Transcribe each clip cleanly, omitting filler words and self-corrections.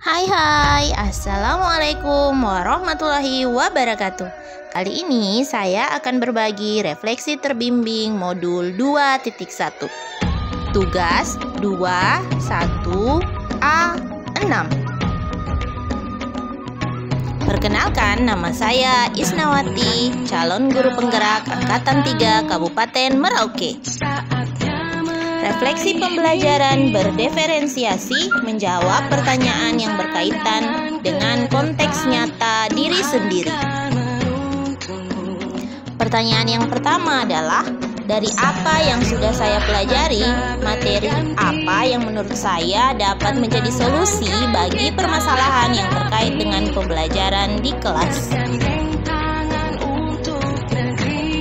Hai, Assalamualaikum warahmatullahi wabarakatuh. Kali ini saya akan berbagi refleksi terbimbing modul 2.1. Tugas 21A6. Perkenalkan, nama saya Isnawati, calon guru penggerak Angkatan 3 Kabupaten Merauke. Refleksi pembelajaran berdiferensiasi menjawab pertanyaan yang berkaitan dengan konteks nyata diri sendiri. Pertanyaan yang pertama adalah, dari apa yang sudah saya pelajari, materi apa yang menurut saya dapat menjadi solusi bagi permasalahan yang terkait dengan pembelajaran di kelas?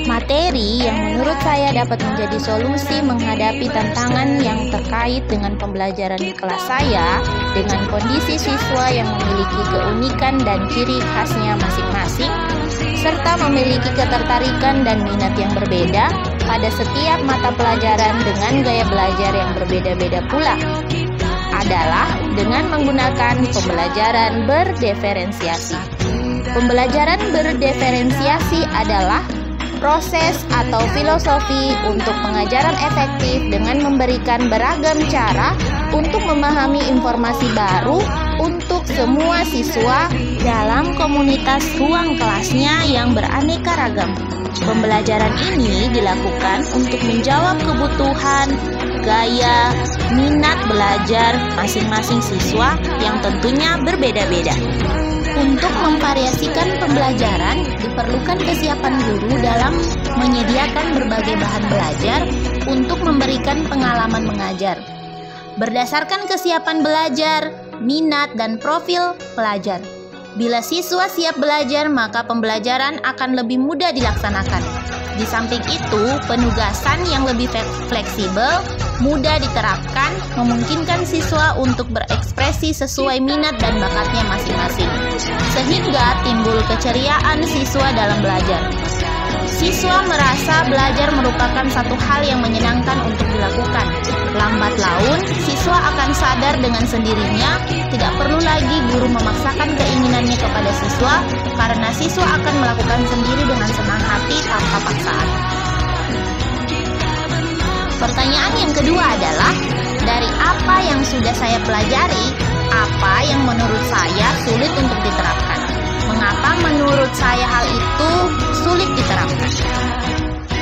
Materi yang menurut saya dapat menjadi solusi menghadapi tantangan yang terkait dengan pembelajaran di kelas saya dengan kondisi siswa yang memiliki keunikan dan ciri khasnya masing-masing, serta memiliki ketertarikan dan minat yang berbeda pada setiap mata pelajaran dengan gaya belajar yang berbeda-beda pula, adalah dengan menggunakan pembelajaran berdiferensiasi. Pembelajaran berdiferensiasi adalah proses atau filosofi untuk pengajaran efektif dengan memberikan beragam cara untuk memahami informasi baru untuk semua siswa dalam komunitas ruang kelasnya yang beraneka ragam. Pembelajaran ini dilakukan untuk menjawab kebutuhan, gaya, minat belajar masing-masing siswa yang tentunya berbeda-beda. Untuk memvariasikan pembelajaran, diperlukan kesiapan guru dalam menyediakan berbagai bahan belajar untuk memberikan pengalaman mengajar. Berdasarkan kesiapan belajar, minat, dan profil pelajar. Bila siswa siap belajar, maka pembelajaran akan lebih mudah dilaksanakan. Di samping itu, penugasan yang lebih fleksibel, mudah diterapkan, memungkinkan siswa untuk berekspresi sesuai minat dan bakatnya masing-masing, sehingga timbul keceriaan siswa dalam belajar. Siswa merasa belajar merupakan satu hal yang menyenangkan untuk dilakukan. Lambat laun, siswa akan sadar dengan sendirinya, tidak perlu lagi guru memaksakan keinginannya kepada siswa, karena siswa akan melakukan sendiri dengan senang hati tanpa paksaan. Pertanyaan yang kedua adalah, dari apa yang sudah saya pelajari, apa yang menurut saya sulit untuk diterapkan? Mengapa menurut saya hal itu sulit diterapkan?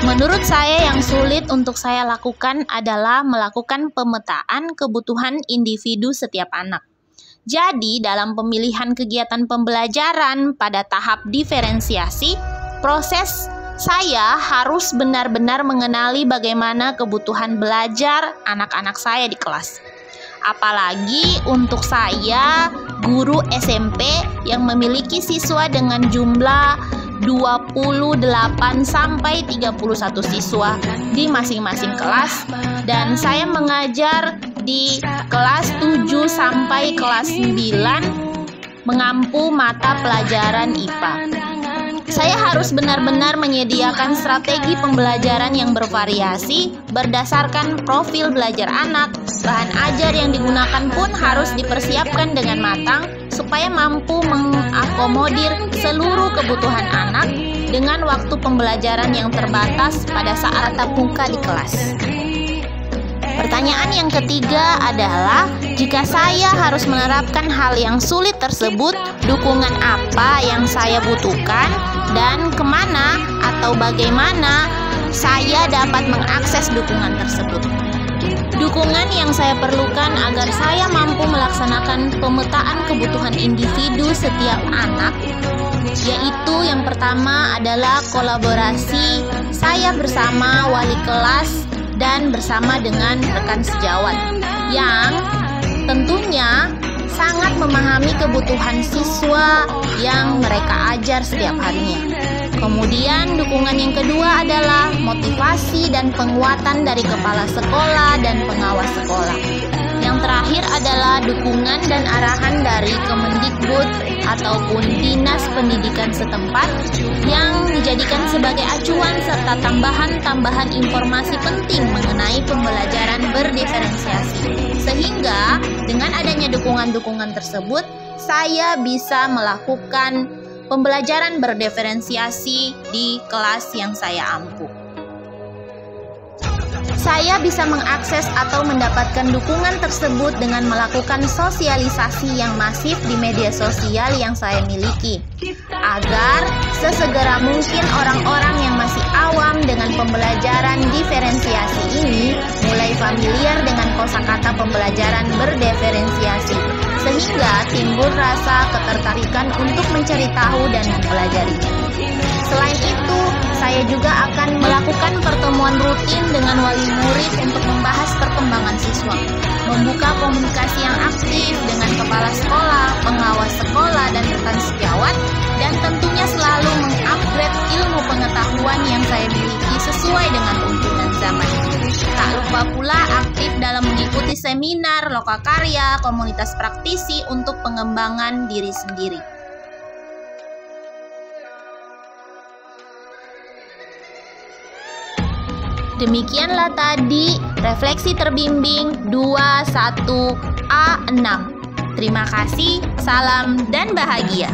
Menurut saya yang sulit untuk saya lakukan adalah melakukan pemetaan kebutuhan individu setiap anak. Jadi, dalam pemilihan kegiatan pembelajaran pada tahap diferensiasi, proses saya harus benar-benar mengenali bagaimana kebutuhan belajar anak-anak saya di kelas. Apalagi untuk saya, guru SMP yang memiliki siswa dengan jumlah 28 sampai 31 siswa di masing-masing kelas, dan saya mengajar di kelas 7 sampai kelas 9 mengampu mata pelajaran IPA. Saya harus benar-benar menyediakan strategi pembelajaran yang bervariasi berdasarkan profil belajar anak. Bahan ajar yang digunakan pun harus dipersiapkan dengan matang supaya mampu mengakomodir seluruh kebutuhan anak dengan waktu pembelajaran yang terbatas pada saat tatap muka di kelas. Pertanyaan yang ketiga adalah, jika saya harus menerapkan hal yang sulit tersebut, dukungan apa yang saya butuhkan dan kemana atau bagaimana saya dapat mengakses dukungan tersebut? Dukungan yang saya perlukan agar saya mampu melaksanakan pemetaan kebutuhan individu setiap anak, yaitu yang pertama adalah kolaborasi saya bersama wali kelas dan bersama dengan rekan sejawat yang tentunya sangat memahami kebutuhan siswa yang mereka ajar setiap harinya. Kemudian dukungan yang kedua adalah motivasi dan penguatan dari kepala sekolah dan pengawas sekolah. Yang Yang terakhir adalah dukungan dan arahan dari Kemendikbud ataupun Dinas Pendidikan setempat yang dijadikan sebagai acuan serta tambahan informasi penting mengenai pembelajaran berdiferensiasi. Sehingga dengan adanya dukungan-dukungan tersebut, saya bisa melakukan pembelajaran berdiferensiasi di kelas yang saya ampu. Saya bisa mengakses atau mendapatkan dukungan tersebut dengan melakukan sosialisasi yang masif di media sosial yang saya miliki, agar sesegera mungkin orang-orang yang masih awam dengan pembelajaran diferensiasi ini mulai familiar dengan kosakata pembelajaran berdiferensiasi, sehingga timbul rasa ketertarikan untuk mencari tahu dan mempelajarinya. Selain itu, saya juga akan melakukan pertemuan rutin dengan wali murid untuk membahas perkembangan siswa, membuka komunikasi yang aktif dengan kepala sekolah, pengawas sekolah, dan rekan sejawat, dan tentunya selalu mengupgrade ilmu pengetahuan yang saya miliki sesuai dengan tuntunan zaman. Tak lupa pula aktif dalam mengikuti seminar, lokakarya, komunitas praktisi untuk pengembangan diri sendiri. Demikianlah tadi refleksi terbimbing 21A6. Terima kasih, salam dan bahagia.